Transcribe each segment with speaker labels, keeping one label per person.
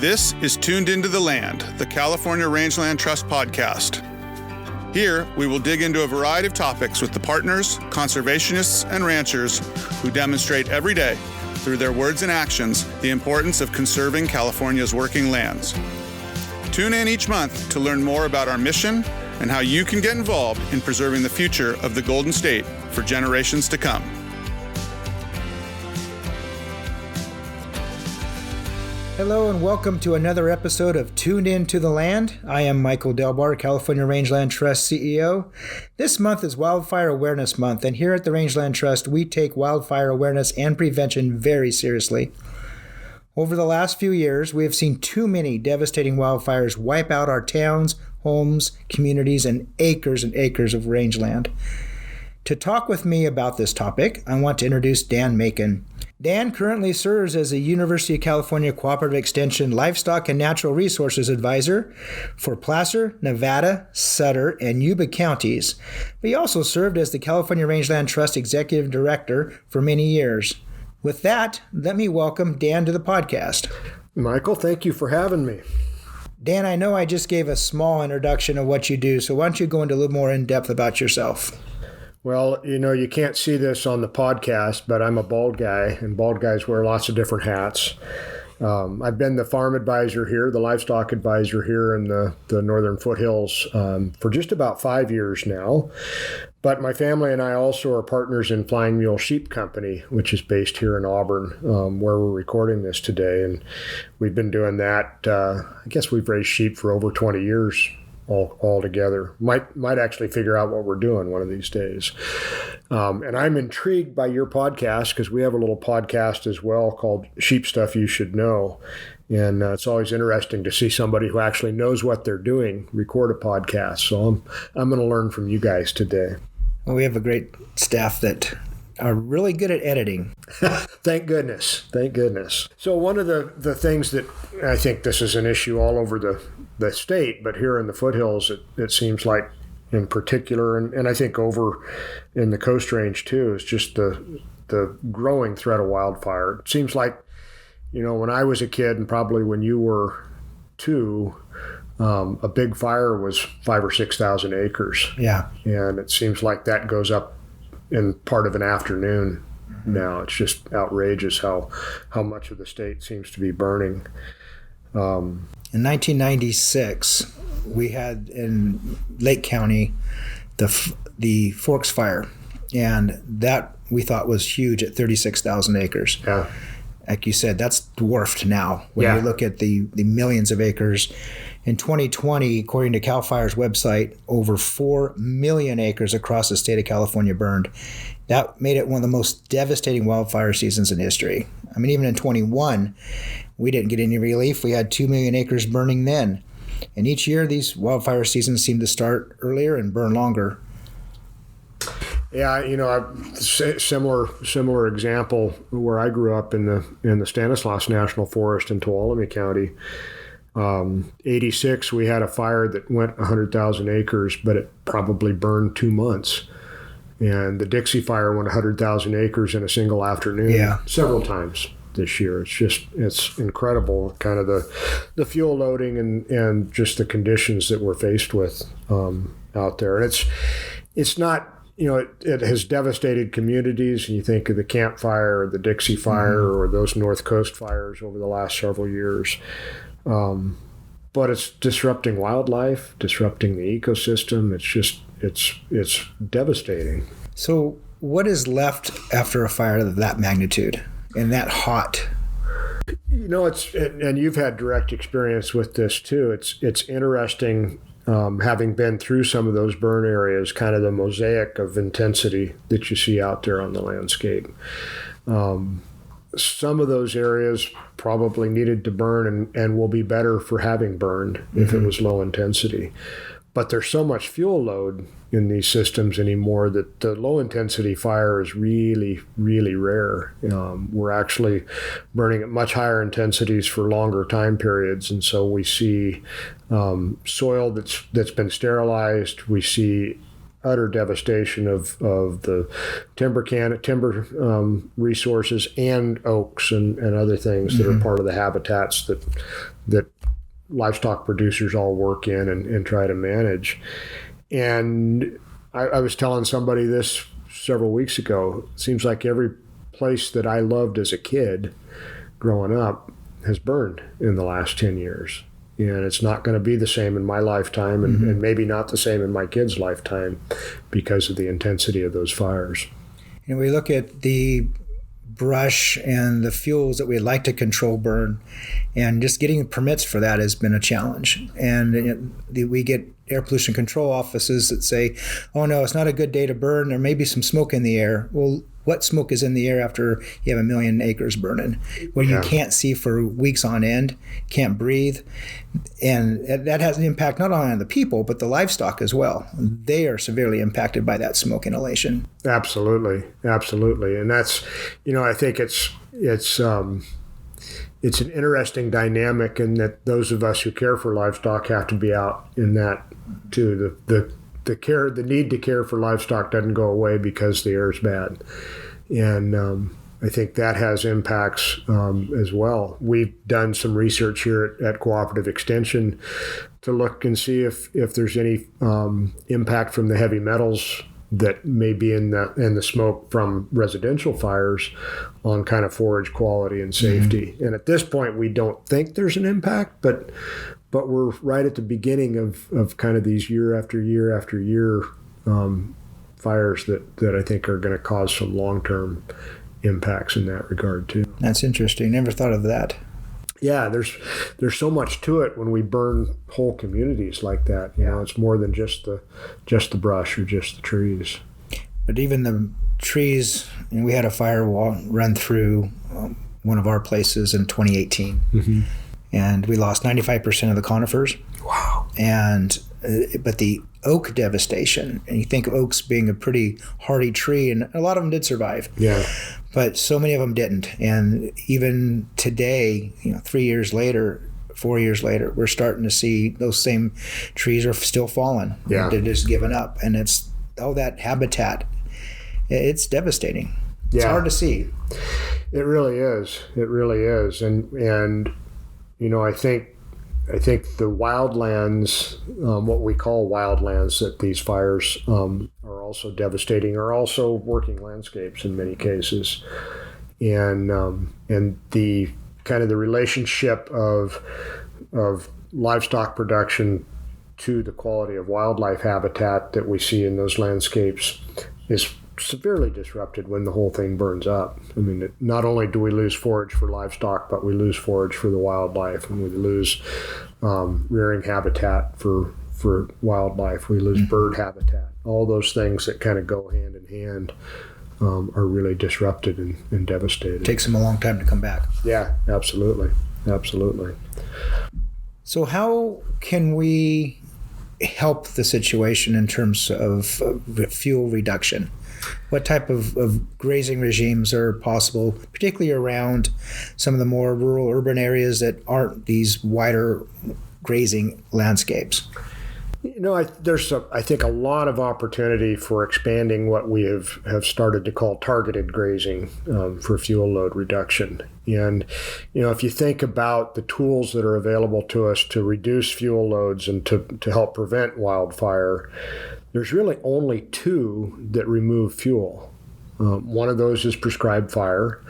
Speaker 1: This is Tuned Into the Land, the California Rangeland Trust podcast. Here, we will dig into a variety of topics with the partners, conservationists, and ranchers who demonstrate every day, through their words and actions, the importance of conserving California's working lands. Tune in each month to learn more about our mission and how you can get involved in preserving the future of the Golden State for generations to come.
Speaker 2: Hello and welcome to another episode of Tuned Into the Land. I am Michael Delbar, California Rangeland Trust CEO. This month is Wildfire Awareness Month, and here at the Rangeland Trust, we take wildfire awareness and prevention very seriously. Over the last few years, we have seen too many devastating wildfires wipe out our towns, homes, communities, and acres of rangeland. To talk with me about this topic, I want to introduce Dan Macon. Dan currently serves as a University of California Cooperative Extension Livestock and Natural Resources Advisor for Placer, Nevada, Sutter, and Yuba Counties. But he also served as the California Rangeland Trust Executive Director for many years. With that, let me welcome Dan to the podcast.
Speaker 3: Michael, thank you for having me.
Speaker 2: Dan, I know I just gave a small introduction of what you do, so why don't you go into a little more in depth about yourself?
Speaker 3: Well, you can't see this on the podcast, but I'm a bald guy, and bald guys wear lots of different hats. I've been the farm advisor here, the livestock advisor here in the Northern Foothills for just about 5 years now. But my family and I also are partners in Flying Mule Sheep Company, which is based here in Auburn, where we're recording this today. And we've been doing that. I guess we've raised sheep for over 20 years. All together. Might actually figure out what we're doing one of these days. And I'm intrigued by your podcast because we have a little podcast as well called Sheep Stuff You Should Know. And it's always interesting to see somebody who actually knows what they're doing record a podcast. So I'm going to learn from you guys today.
Speaker 2: Well, we have a great staff that are really good at editing.
Speaker 3: Thank goodness. Thank goodness. So one of the things that I think this is an issue all over the state, but here in the foothills, it seems like in particular, and I think over in the Coast Range too, is just the growing threat of wildfire. It seems like, when I was a kid and probably when you were too, a big fire was 5,000 or 6,000 acres.
Speaker 2: Yeah.
Speaker 3: And it seems like that goes up in part of an afternoon now. It's just outrageous how much of the state seems to be burning.
Speaker 2: In 1996, we had in Lake County the Forks Fire, and that we thought was huge at 36,000 acres.
Speaker 3: Yeah.
Speaker 2: Like you said, that's dwarfed now when you look at the millions of acres. In 2020, according to CAL FIRE's website, over 4 million acres across the state of California burned. That made it one of the most devastating wildfire seasons in history. I mean, even in 21, we didn't get any relief. We had 2 million acres burning then. And each year, these wildfire seasons seem to start earlier and burn longer.
Speaker 3: Yeah, similar example where I grew up in the Stanislaus National Forest in Tuolumne County. 86, we had a fire that went 100,000 acres, but it probably burned 2 months. And the Dixie Fire went 100,000 acres in a single afternoon several times this year. It's incredible, kind of the fuel loading and just the conditions that we're faced with out there. And it's not, it has devastated communities. And you think of the Camp Fire or the Dixie Fire or those North Coast fires over the last several years. But it's disrupting wildlife, disrupting the ecosystem. It's devastating.
Speaker 2: So what is left after a fire of that magnitude and that hot?
Speaker 3: And you've had direct experience with this too. It's interesting, having been through some of those burn areas, kind of the mosaic of intensity that you see out there on the landscape. Some of those areas probably needed to burn and will be better for having burned if it was low intensity. But there's so much fuel load in these systems anymore that the low intensity fire is really, really rare. We're actually burning at much higher intensities for longer time periods. And so we see soil that's been sterilized. We see utter devastation of the timber resources and oaks and other things that are part of the habitats that livestock producers all work in and try to manage. And I was telling somebody this several weeks ago. It seems like every place that I loved as a kid growing up has burned in the last 10 years. And it's not going to be the same in my lifetime and maybe not the same in my kids' lifetime because of the intensity of those fires.
Speaker 2: And we look at the brush and the fuels that we'd like to control burn, and just getting permits for that has been a challenge. And we get air pollution control offices that say, oh no, it's not a good day to burn, there may be some smoke in the air. Well, what smoke is in the air after you have 1 million acres burning, where you can't see for weeks on end, can't breathe? And that has an impact not only on the people, but the livestock as well. They are severely impacted by that smoke inhalation.
Speaker 3: Absolutely. And that's, I think it's an interesting dynamic in that those of us who care for livestock have to be out in that too. The need to care for livestock doesn't go away because the air is bad. And I think that has impacts as well. We've done some research here at Cooperative Extension to look and see if there's any impact from the heavy metals that may be in the smoke from residential fires on kind of forage quality and safety. And at this point, we don't think there's an impact, but we're right at the beginning of kind of these year after year after year fires that I think are going to cause some long-term impacts in that regard too.
Speaker 2: That's interesting. Never thought of that.
Speaker 3: Yeah, there's so much to it when we burn whole communities like that. It's more than just the brush or just the trees.
Speaker 2: But even the trees, we had a firewall run through one of our places in 2018. And we lost 95% of the conifers.
Speaker 3: Wow.
Speaker 2: But the oak devastation, and you think of oaks being a pretty hardy tree, and a lot of them did survive.
Speaker 3: Yeah.
Speaker 2: But so many of them didn't. And even today, 3 years later, 4 years later, we're starting to see those same trees are still falling.
Speaker 3: Yeah.
Speaker 2: They're just giving up. And it's that habitat. It's devastating. It's hard to see.
Speaker 3: It really is. And I think the wildlands, what we call wildlands that these fires are also devastating, are also working landscapes in many cases. And the kind of the relationship of livestock production to the quality of wildlife habitat that we see in those landscapes is severely disrupted when the whole thing burns up. I mean, not only do we lose forage for livestock, but we lose forage for the wildlife, and we lose rearing habitat for wildlife. We lose bird habitat. All those things that kind of go hand in hand are really disrupted and devastated.
Speaker 2: It takes them a long time to come back.
Speaker 3: Yeah, absolutely.
Speaker 2: So how can we help the situation in terms of fuel reduction? What type of grazing regimes are possible, particularly around some of the more rural urban areas that aren't these wider grazing landscapes?
Speaker 3: There's I think a lot of opportunity for expanding what we have started to call targeted grazing for fuel load reduction. And, if you think about the tools that are available to us to reduce fuel loads and to help prevent wildfire, there's really only two that remove fuel. One of those is prescribed fire,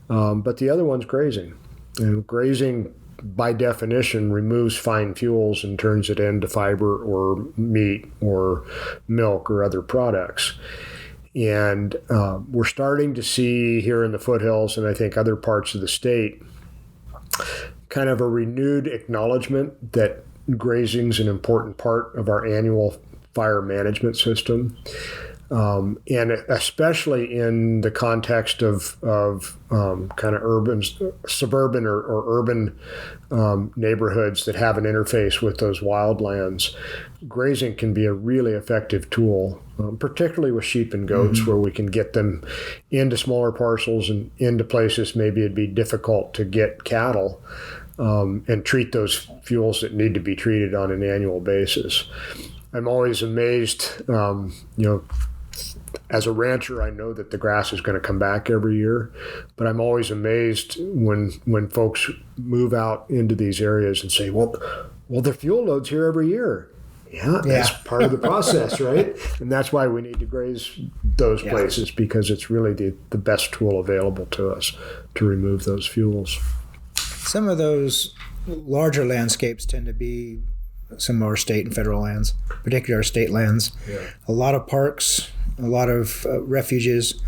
Speaker 3: but the other one's grazing. And grazing, by definition, removes fine fuels and turns it into fiber or meat or milk or other products. And we're starting to see here in the foothills, and I think other parts of the state, kind of a renewed acknowledgement that grazing's an important part of our annual fire management system. And especially in the context of kind of suburban or urban neighborhoods that have an interface with those wildlands, grazing can be a really effective tool, particularly with sheep and goats, where we can get them into smaller parcels and into places maybe it'd be difficult to get cattle, and treat those fuels that need to be treated on an annual basis. I'm always amazed, as a rancher, I know that the grass is going to come back every year, but I'm always amazed when folks move out into these areas and say, well, the fuel load's here every year. Yeah, that's part of the process, right? And that's why we need to graze those places, because it's really the best tool available to us to remove those fuels.
Speaker 2: Some of those larger landscapes tend to be some of our state and federal lands, particularly our state lands. Yeah. A lot of parks, a lot of refuges.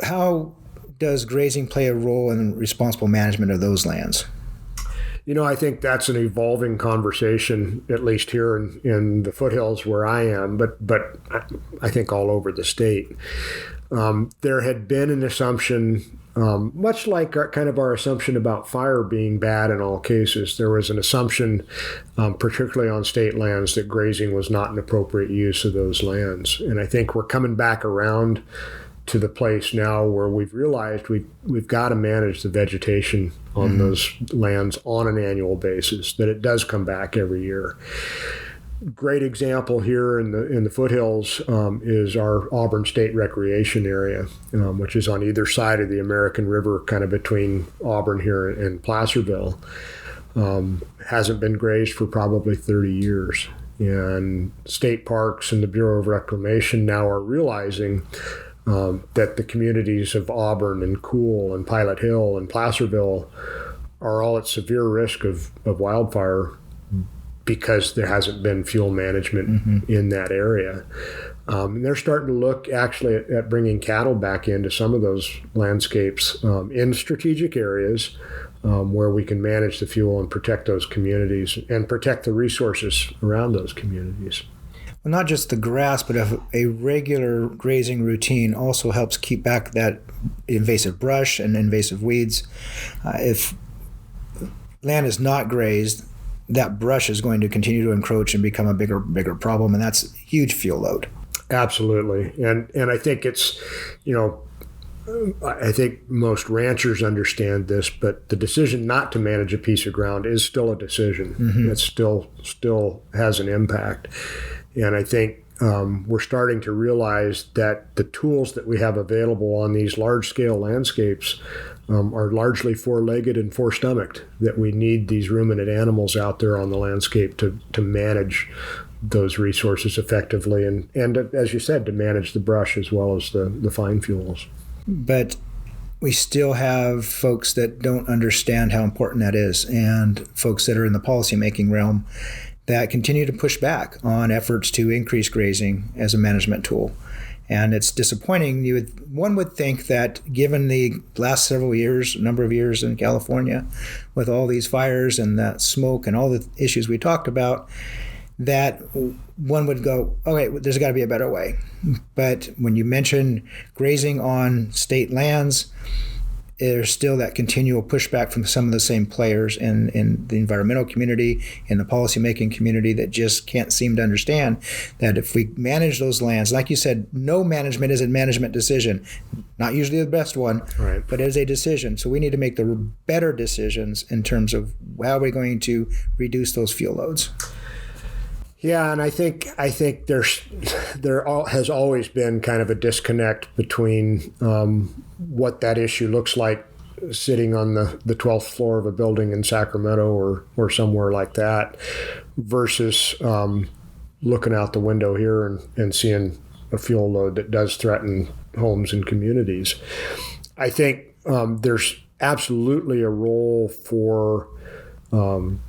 Speaker 2: How does grazing play a role in responsible management of those lands?
Speaker 3: I think that's an evolving conversation, at least here in the foothills where I am, but I think all over the state. There had been an assumption, much like kind of our assumption about fire being bad in all cases. There was an assumption, particularly on state lands, that grazing was not an appropriate use of those lands. And I think we're coming back around to the place now where we've realized we've got to manage the vegetation on those lands on an annual basis, that it does come back every year. Great example here in the foothills is our Auburn State Recreation Area, which is on either side of the American River, kind of between Auburn here and Placerville. Hasn't been grazed for probably 30 years. And state parks and the Bureau of Reclamation now are realizing that the communities of Auburn and Cool and Pilot Hill and Placerville are all at severe risk of wildfire because there hasn't been fuel management in that area. And they're starting to look actually at bringing cattle back into some of those landscapes in strategic areas where we can manage the fuel and protect those communities and protect the resources around those communities.
Speaker 2: Well, not just the grass, but a regular grazing routine also helps keep back that invasive brush and invasive weeds. If land is not grazed, that brush is going to continue to encroach and become a bigger problem, and that's a huge fuel load.
Speaker 3: Absolutely. And I think it's, I think most ranchers understand this, but the decision not to manage a piece of ground is still a decision. It still has an impact. And I think we're starting to realize that the tools that we have available on these large-scale landscapes are largely four-legged and four-stomached, that we need these ruminant animals out there on the landscape to manage those resources effectively and, as you said, to manage the brush as well as the fine fuels.
Speaker 2: But we still have folks that don't understand how important that is, and folks that are in the policymaking realm that continue to push back on efforts to increase grazing as a management tool. And it's disappointing. One would think that given the last number of years in California, with all these fires and that smoke and all the issues we talked about, that one would go, okay, there's got to be a better way. But when you mention grazing on state lands, there's still that continual pushback from some of the same players in the environmental community, in the policymaking community, that just can't seem to understand that if we manage those lands, like you said, no management is a management decision, not usually the best one, right, but it is a decision. So we need to make the better decisions in terms of how we're going to reduce those fuel loads.
Speaker 3: Yeah, and I think there has always been kind of a disconnect between what that issue looks like sitting on the 12th floor of a building in Sacramento or somewhere like that versus looking out the window here and seeing a fuel load that does threaten homes and communities. I think there's absolutely a role for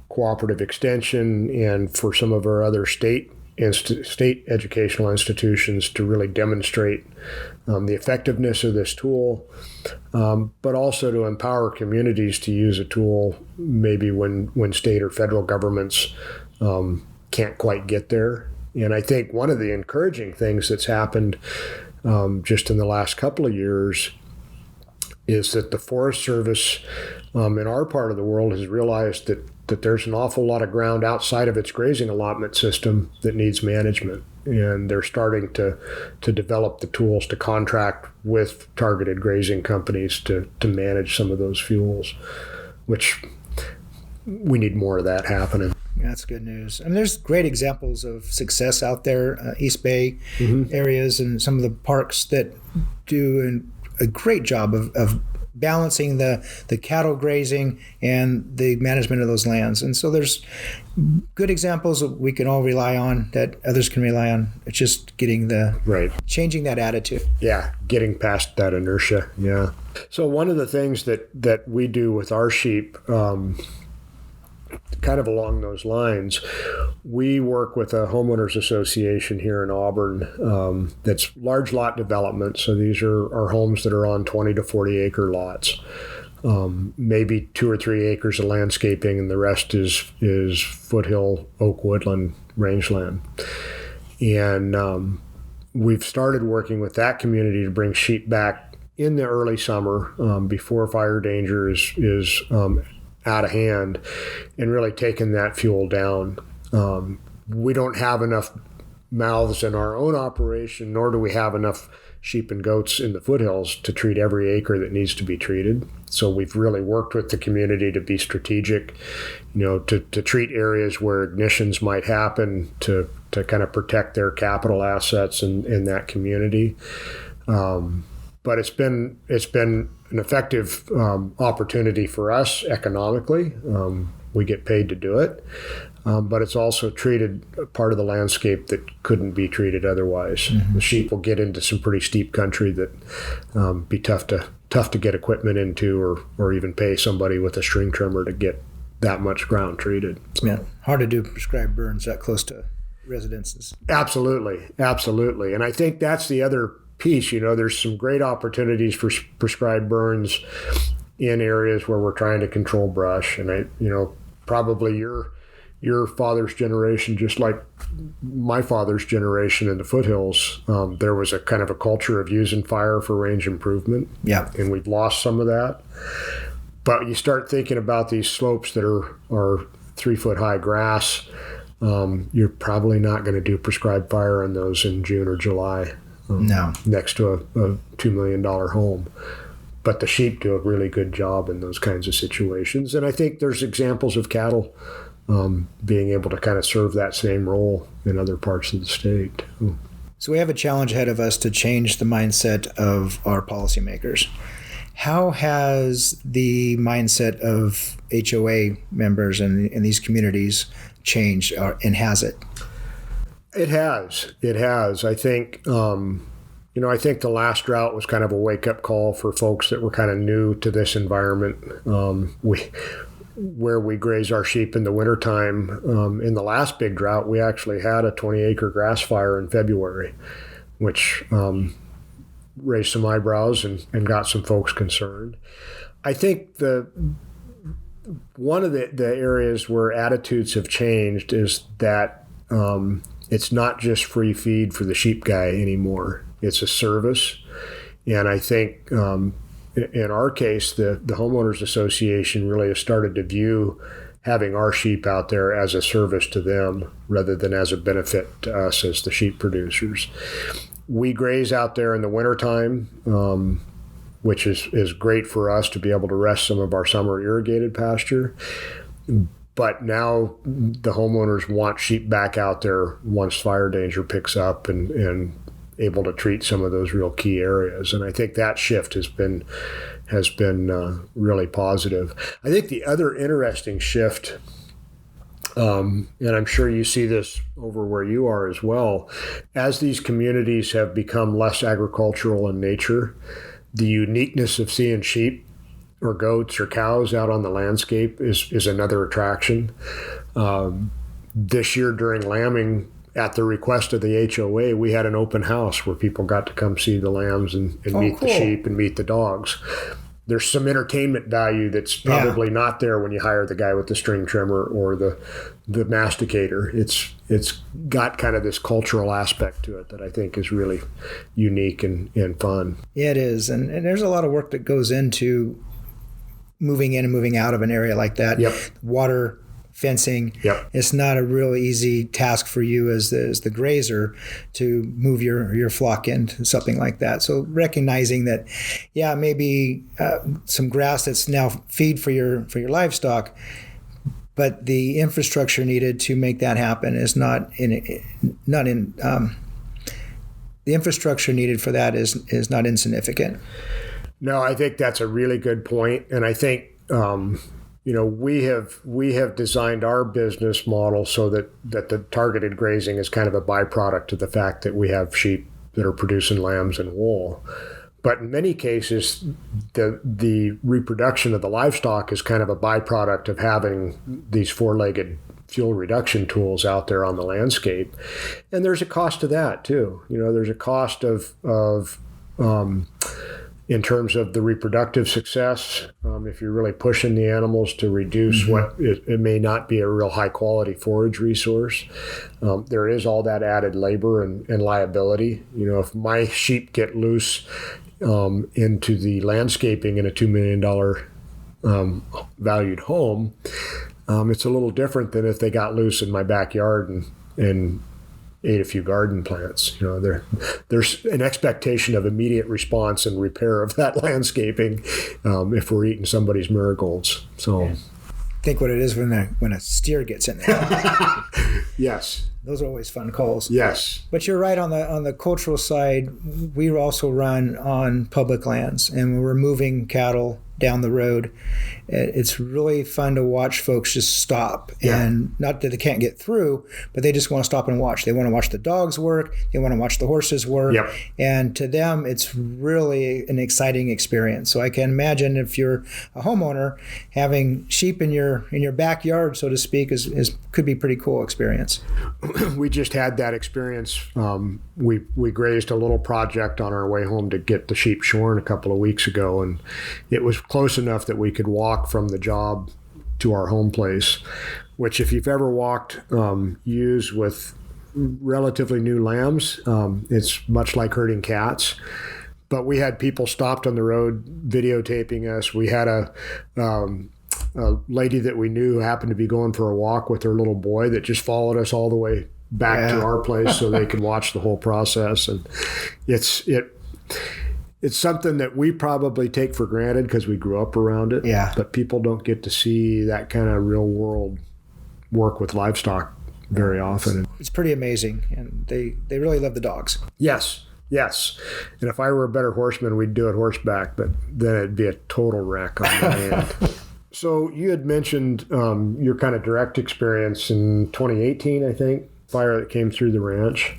Speaker 3: cooperative extension and for some of our other state educational institutions to really demonstrate the effectiveness of this tool, but also to empower communities to use a tool maybe when state or federal governments can't quite get there. And I think one of the encouraging things that's happened just in the last couple of years is that the Forest Service in our part of the world has realized that there's an awful lot of ground outside of its grazing allotment system that needs management. And they're starting to develop the tools to contract with targeted grazing companies to manage some of those fuels, which we need more of that happening.
Speaker 2: That's good news. And there's great examples of success out there, East Bay areas and some of the parks that do a great job of balancing the cattle grazing and the management of those lands. And so there's good examples that we can all rely on, that others can rely on. It's just getting changing that attitude.
Speaker 3: Yeah, getting past that inertia. Yeah. So one of the things that we do with our sheep, kind of along those lines, we work with a homeowners association here in Auburn that's large lot development. So these are homes that are on 20 to 40 acre lots, maybe 2 or 3 acres of landscaping, and the rest is foothill oak woodland rangeland. And we've started working with that community to bring sheep back in the early summer before fire danger is out of hand, and really taking that fuel down. We don't have enough mouths in our own operation, nor do we have enough sheep and goats in the foothills to treat every acre that needs to be treated. So we've really worked with the community to be strategic, to treat areas where ignitions might happen, to kind of protect their capital assets in that community. But it's been an effective opportunity for us economically. We get paid to do it, but it's also treated a part of the landscape that couldn't be treated otherwise. The sheep will get into some pretty steep country that be tough to get equipment into, or even pay somebody with a string trimmer to get that much ground treated.
Speaker 2: Yeah, hard to do prescribed burns that close to residences.
Speaker 3: Absolutely. And I think that's the other piece. There's some great opportunities for prescribed burns in areas where we're trying to control brush. And probably your father's generation, just like my father's generation in the foothills, there was a kind of a culture of using fire for range improvement.
Speaker 2: Yeah.
Speaker 3: And we've lost some of that. But you start thinking about these slopes that are 3 foot high grass, you're probably not going to do prescribed fire on those in June or July.
Speaker 2: No.
Speaker 3: Next to a $2 million home. But the sheep do a really good job in those kinds of situations. And I think there's examples of cattle being able to kind of serve that same role in other parts of the state.
Speaker 2: So we have a challenge ahead of us to change the mindset of our policymakers. How has the mindset of HOA members in these communities changed, and has it?
Speaker 3: It has. I think, I think the last drought was kind of a wake-up call for folks that were kind of new to this environment. Where we graze our sheep in the wintertime, in the last big drought, we actually had a 20-acre grass fire in February, which raised some eyebrows and got some folks concerned. I think one of the areas where attitudes have changed is that it's not just free feed for the sheep guy anymore. It's a service. And I think in our case, the Homeowners Association really has started to view having our sheep out there as a service to them rather than as a benefit to us as the sheep producers. We graze out there in the wintertime, which is great for us to be able to rest some of our summer irrigated pasture. But now the homeowners want sheep back out there once fire danger picks up and able to treat some of those real key areas. And I think that shift has been really positive. I think the other interesting shift, and I'm sure you see this over where you are as well, as these communities have become less agricultural in nature, the uniqueness of seeing sheep or goats or cows out on the landscape is another attraction. This year during lambing, at the request of the HOA, we had an open house where people got to come see the lambs and meet the sheep and meet the dogs. There's some entertainment value that's probably not there when you hire the guy with the string trimmer or the masticator. It's got kind of this cultural aspect to it that I think is really unique and fun.
Speaker 2: Yeah, it is. And there's a lot of work that goes into moving in and moving out of an area like that.
Speaker 3: Yep.
Speaker 2: Water, fencing.
Speaker 3: Yep.
Speaker 2: It's not a real easy task for you as the grazer to move your flock into something like that. So recognizing that, maybe some grass that's now feed for your livestock, but the infrastructure needed to make that happen is the infrastructure needed for that is not insignificant.
Speaker 3: No, I think that's a really good point, and I think we have designed our business model so that the targeted grazing is kind of a byproduct of the fact that we have sheep that are producing lambs and wool. But in many cases, the reproduction of the livestock is kind of a byproduct of having these four-legged fuel reduction tools out there on the landscape. And there's a cost to that too. There's a cost of in terms of the reproductive success, if you're really pushing the animals to reduce what it may not be a real high quality forage resource. There is all that added labor and liability. If my sheep get loose into the landscaping in a $2 million valued home, it's a little different than if they got loose in my backyard and ate a few garden plants. There's an expectation of immediate response and repair of that landscaping if we're eating somebody's marigolds. So,
Speaker 2: think what it is when a steer gets in there.
Speaker 3: Yes,
Speaker 2: those are always fun calls.
Speaker 3: Yes,
Speaker 2: but you're right on the cultural side. We also run on public lands, and when we're moving cattle down the road, it's really fun to watch folks just stop. And not that they can't get through, but they just want to stop and watch. They want to watch the dogs work. They want to watch the horses work.
Speaker 3: Yep.
Speaker 2: And to them, it's really an exciting experience. So I can imagine if you're a homeowner, having sheep in your backyard, so to speak, could be a pretty cool experience.
Speaker 3: We just had that experience. We grazed a little project on our way home to get the sheep shorn a couple of weeks ago, and it was close enough that we could walk from the job to our home place, which if you've ever walked ewes with relatively new lambs, it's much like herding cats. But we had people stopped on the road videotaping us. We had a lady that we knew who happened to be going for a walk with her little boy that just followed us all the way back to our place so they could watch the whole process. And it's something that we probably take for granted because we grew up around it.
Speaker 2: Yeah.
Speaker 3: But people don't get to see that kind of real world work with livestock very often.
Speaker 2: It's pretty amazing, and they really love the dogs.
Speaker 3: Yes. And if I were a better horseman, we'd do it horseback, but then it'd be a total wreck on my hand. So you had mentioned your kind of direct experience in 2018, I think, fire that came through the ranch.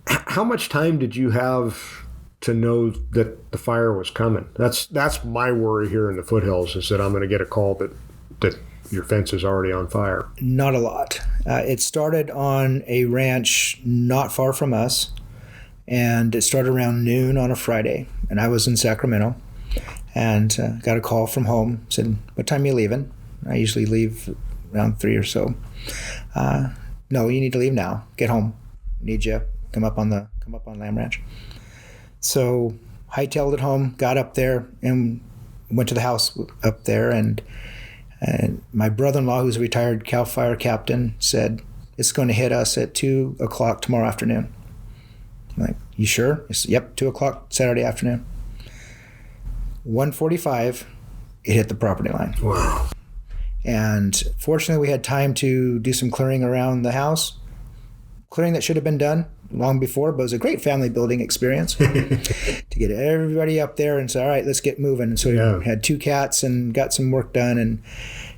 Speaker 3: How much time did you have to know that the fire was coming? That's my worry here in the foothills, is that I'm going to get a call that your fence is already on fire.
Speaker 2: Not a lot. It started on a ranch not far from us, and it started around noon on a Friday, and I was in Sacramento, and got a call from home, said, "What time are you leaving?" I usually leave around 3 or so. No, you need to leave now. Get home. Need you. Come up on Lamb Ranch. So hightailed it home, got up there, and went to the house up there. And my brother-in-law, who's a retired CAL FIRE captain, said, "It's going to hit us at 2 o'clock tomorrow afternoon." I'm like, "You sure?" He said, "Yep, 2 o'clock Saturday afternoon." 1:45, it hit the property line.
Speaker 3: Wow.
Speaker 2: And fortunately, we had time to do some clearing around the house. Clearing that should have been done long before, but it was a great family building experience to get everybody up there and say, "All right, let's get moving." And so we had 2 cats and got some work done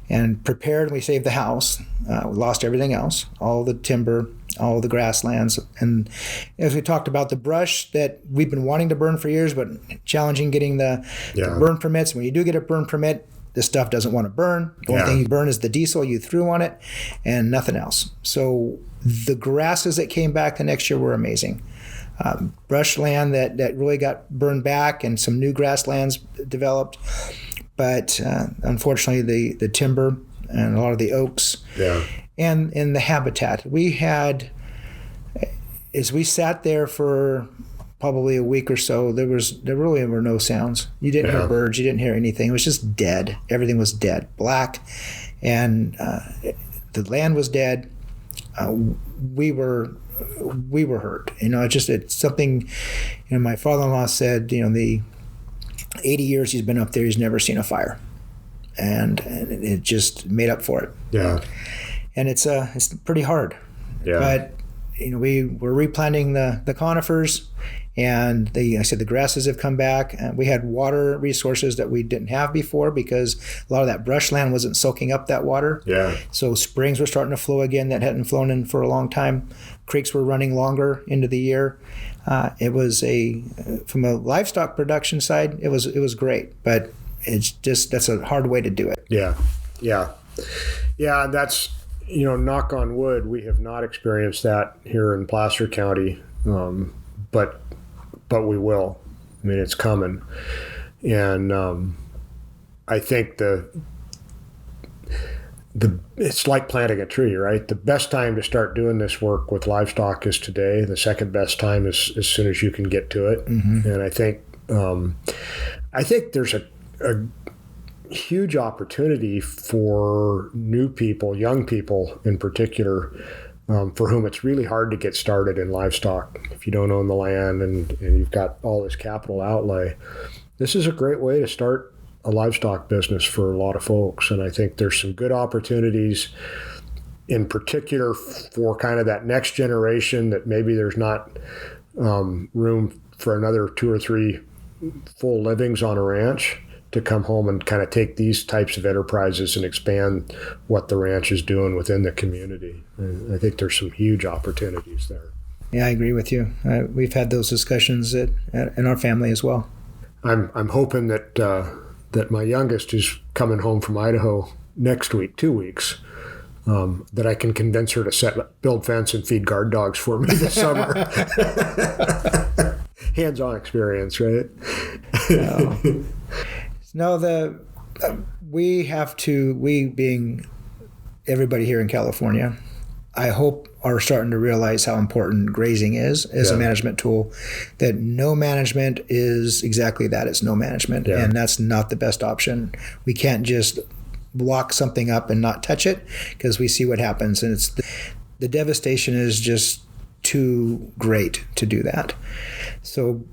Speaker 2: and prepared. We saved the house. We lost everything else, all the timber, all the grasslands. And as we talked about the brush that we've been wanting to burn for years, but challenging getting the burn permits. When you do get a burn permit, this stuff doesn't want to burn. The only thing you burn is the diesel you threw on it and nothing else. So the grasses that came back the next year were amazing. Brush land that really got burned back, and some new grasslands developed. But unfortunately, the timber and a lot of the oaks and the habitat. We had, as we sat there for probably a week or so, there really were no sounds. You didn't hear birds. You didn't hear anything. It was just dead. Everything was dead, black, and the land was dead. We were hurt. It's something. My father-in-law said, the 80 years he's been up there, he's never seen a fire. and it just made up for it.
Speaker 3: Yeah.
Speaker 2: And it's pretty hard.
Speaker 3: Yeah.
Speaker 2: But we were replanting the conifers, and the grasses have come back. And we had water resources that we didn't have before because a lot of that brush land wasn't soaking up that water.
Speaker 3: Yeah.
Speaker 2: So springs were starting to flow again that hadn't flown in for a long time. Creeks were running longer into the year. It was from a livestock production side, it was great, but that's a hard way to do it.
Speaker 3: Yeah. And that's, knock on wood, we have not experienced that here in Placer County, but we will. I mean, it's coming, and I think it's like planting a tree, right? The best time to start doing this work with livestock is today. The second best time is as soon as you can get to it. Mm-hmm. And I think there's a huge opportunity for new people, young people in particular, for whom it's really hard to get started in livestock. If you don't own the land and you've got all this capital outlay, this is a great way to start a livestock business for a lot of folks. And I think there's some good opportunities in particular for kind of that next generation that maybe there's not room for another 2 or 3 full livings on a ranch to come home and kind of take these types of enterprises and expand what the ranch is doing within the community. And I think there's some huge opportunities there.
Speaker 2: Yeah, I agree with you. We've had those discussions in our family as well.
Speaker 3: I'm hoping that my youngest, who's coming home from Idaho next week, 2 weeks, that I can convince her to build fence and feed guard dogs for me this summer. Hands-on experience, right?
Speaker 2: No, we being everybody here in California, I hope are starting to realize how important grazing is as a management tool, that no management is exactly that. It's no management, and that's not the best option. We can't just block something up and not touch it because we see what happens, and the devastation is just too great to do that. So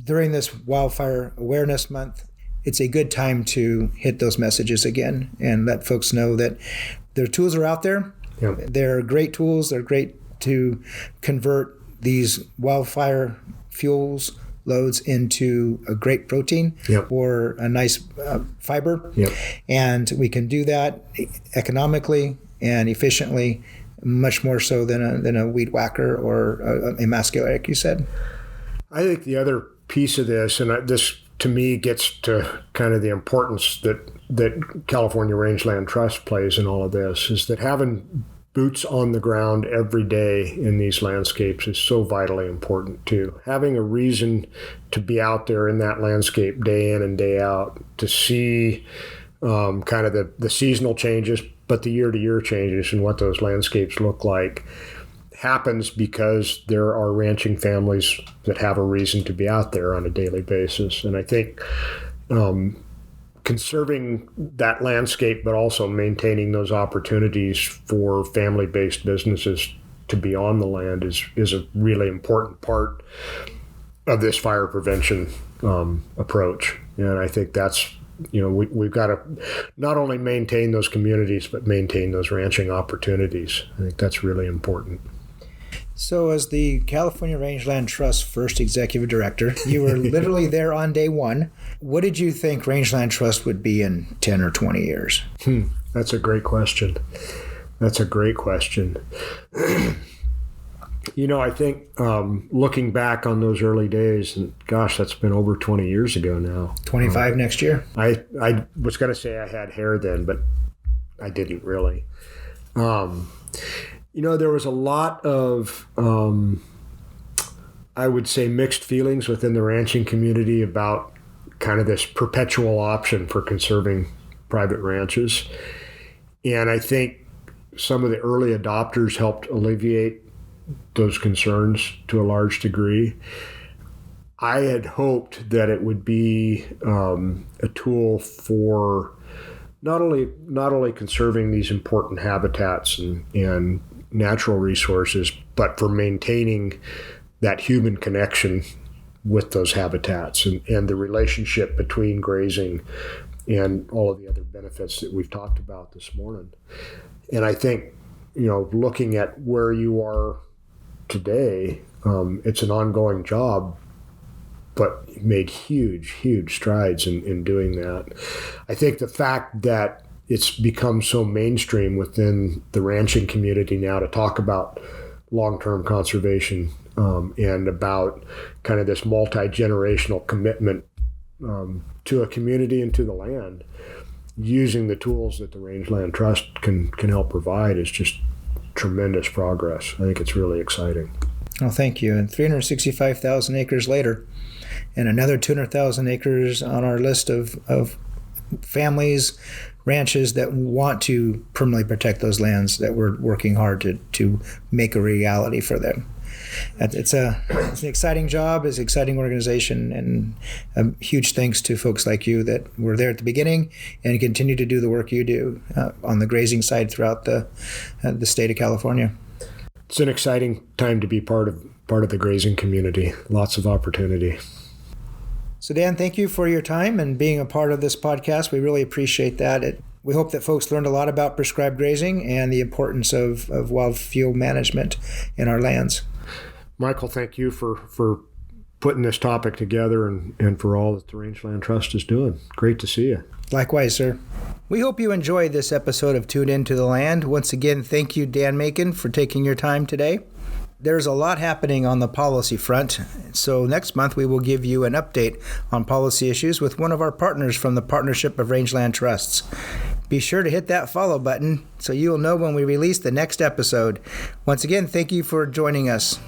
Speaker 2: during this Wildfire Awareness Month, it's a good time to hit those messages again and let folks know that their tools are out there. Yep. They're great tools. They're great to convert these wildfire fuels loads into a great protein or a nice fiber. Yep. And we can do that economically and efficiently, much more so than a weed whacker or a emasculator, like you said.
Speaker 3: I think the other piece of this, and this to me gets to kind of the importance that California Rangeland Trust plays in all of this, is that having boots on the ground every day in these landscapes is so vitally important too. Having a reason to be out there in that landscape day in and day out, to see kind of the seasonal changes, but the year-to-year changes and what those landscapes look like, happens because there are ranching families that have a reason to be out there on a daily basis. And I think conserving that landscape, but also maintaining those opportunities for family-based businesses to be on the land is a really important part of this fire prevention approach. And I think that's, we've got to not only maintain those communities, but maintain those ranching opportunities. I think that's really important.
Speaker 2: So as the California Rangeland Trust first executive director, you were literally there on day one. What did you think Rangeland Trust would be in 10 or 20 years?
Speaker 3: That's a great question. I think looking back on those early days, and gosh, that's been over 20 years ago now.
Speaker 2: 25 next year?
Speaker 3: I was going to say I had hair then, but I didn't really. There was a lot of, I would say, mixed feelings within the ranching community about kind of this perpetual option for conserving private ranches. And I think some of the early adopters helped alleviate those concerns to a large degree. I had hoped that it would be a tool for not only conserving these important habitats and natural resources, but for maintaining that human connection with those habitats and the relationship between grazing and all of the other benefits that we've talked about this morning. And I think, looking at where you are today, it's an ongoing job, but you've made huge strides in doing that. I think the fact that it's become so mainstream within the ranching community now to talk about long-term conservation and about kind of this multi-generational commitment to a community and to the land, using the tools that the Rangeland Trust can help provide is just tremendous progress. I think it's really exciting.
Speaker 2: Oh, thank you. And 365,000 acres later, and another 200,000 acres on our list of families, ranches that want to permanently protect those lands that we're working hard to make a reality for them. It's an exciting job, it's an exciting organization, and a huge thanks to folks like you that were there at the beginning and continue to do the work you do on the grazing side throughout the state of California.
Speaker 3: It's an exciting time to be part of the grazing community. Lots of opportunity.
Speaker 2: So Dan, thank you for your time and being a part of this podcast. We really appreciate that. We hope that folks learned a lot about prescribed grazing and the importance of wild fuel management in our lands.
Speaker 3: Michael, thank you for putting this topic together and for all that the Rangeland Trust is doing. Great to see you.
Speaker 2: Likewise, sir. We hope you enjoyed this episode of Tune In to the Land. Once again, thank you, Dan Macon, for taking your time today. There's a lot happening on the policy front, so next month we will give you an update on policy issues with one of our partners from the Partnership of Rangeland Trusts. Be sure to hit that follow button so you'll know when we release the next episode. Once again, thank you for joining us.